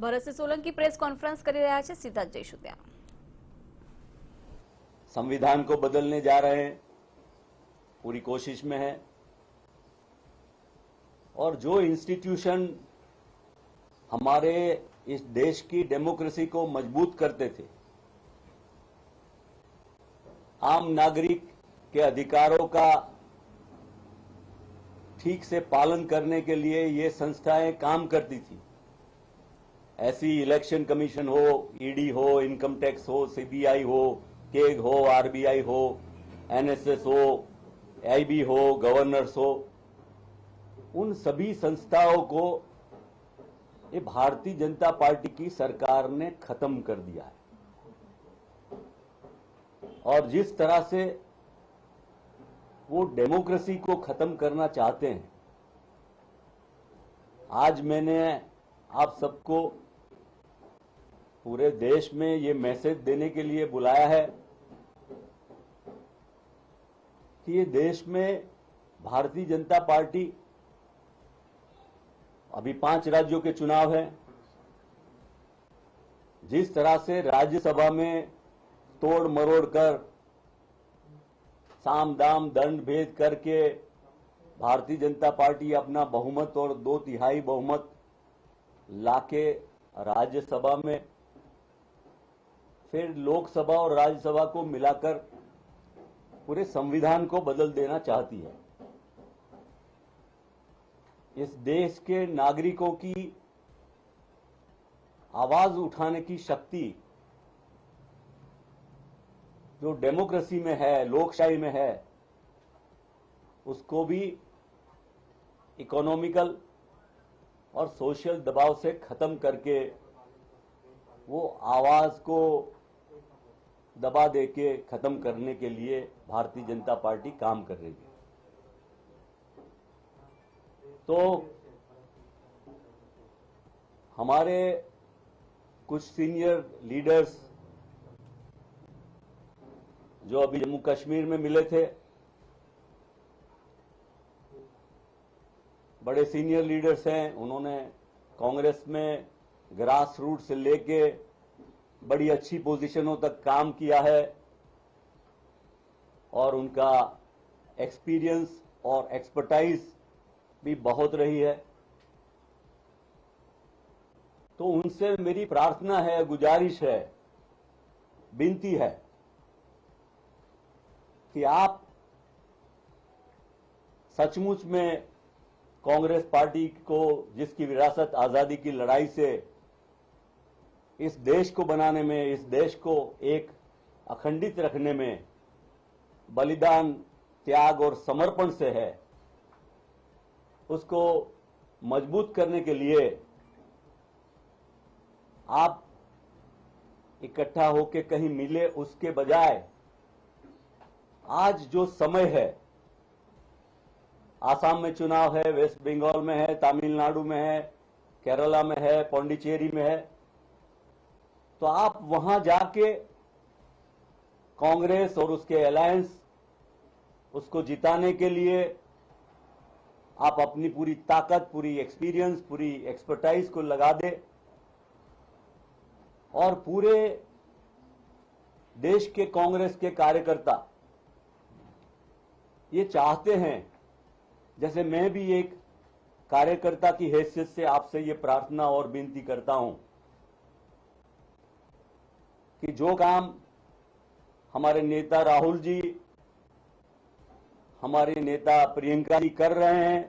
Bharatsinh Solanki press conference કરી રહ્યા છે, સીધા જ જઈશું ત્યાં। संविधान को बदलने जा रहे हैं, पूरी कोशिश में है। और जो इंस्टीट्यूशन हमारे इस देश की डेमोक्रेसी को मजबूत करते थे, आम नागरिक के अधिकारों का ठीक से पालन करने के लिए ये संस्थाएं काम करती थी, ऐसी इलेक्शन कमीशन हो, ईडी हो, इनकम टैक्स हो, सीबीआई हो, केग हो, आरबीआई हो, एनएसएस हो, आईबी हो, गवर्नर्स हो, उन सभी संस्थाओं को ये भारतीय जनता पार्टी की सरकार ने खत्म कर दिया है। और जिस तरह से वो डेमोक्रेसी को खत्म करना चाहते हैं, आज मैंने आप सबको पूरे देश में ये मैसेज देने के लिए बुलाया है कि ये देश में भारतीय जनता पार्टी, अभी 5 राज्यों के चुनाव हैं, जिस तरह से राज्यसभा में तोड़ मरोड़ कर, साम दाम दंड भेद करके भारतीय जनता पार्टी अपना बहुमत और 2/3 बहुमत लाके राज्यसभा में, फिर लोकसभा और राज्यसभा को मिलाकर पूरे संविधान को बदल देना चाहती है। इस देश के नागरिकों की आवाज उठाने की शक्ति जो डेमोक्रेसी में है, लोकशाही में है, उसको भी इकोनॉमिकल और सोशल दबाव से खत्म करके वो आवाज को दबा देके खत्म करने के लिए भारतीय जनता पार्टी काम कर रही है। तो हमारे कुछ सीनियर लीडर्स जो अभी जम्मू कश्मीर में मिले थे, बड़े सीनियर लीडर्स हैं, उन्होंने कांग्रेस में ग्रास रूट से लेके बड़ी अच्छी पोजीशनों तक काम किया है और उनका एक्सपीरियंस और एक्सपर्टाइज भी बहुत रही है। तो उनसे मेरी प्रार्थना है, गुजारिश है, विनती है कि आप सचमुच में कांग्रेस पार्टी को, जिसकी विरासत आजादी की लड़ाई से इस देश को बनाने में, इस देश को एक अखंडित रखने में बलिदान, त्याग और समर्पण से है, उसको मजबूत करने के लिए आप इकट्ठा होकर कहीं मिले, उसके बजाय आज जो समय है, आसाम में चुनाव है, वेस्ट बंगाल में है, तमिलनाडु में है, केरला में है, पौंडीचेरी में है, तो आप वहां जाके कांग्रेस और उसके अलायंस, उसको जिताने के लिए आप अपनी पूरी ताकत, पूरी एक्सपीरियंस, पूरी एक्सपर्टाइज को लगा दे और पूरे देश के कांग्रेस के कार्यकर्ता ये चाहते हैं, जैसे मैं भी एक कार्यकर्ता की हैसियत से आपसे ये प्रार्थना और विनती करता हूं कि जो काम हमारे नेता राहुल जी, हमारे नेता प्रियंका जी कर रहे हैं,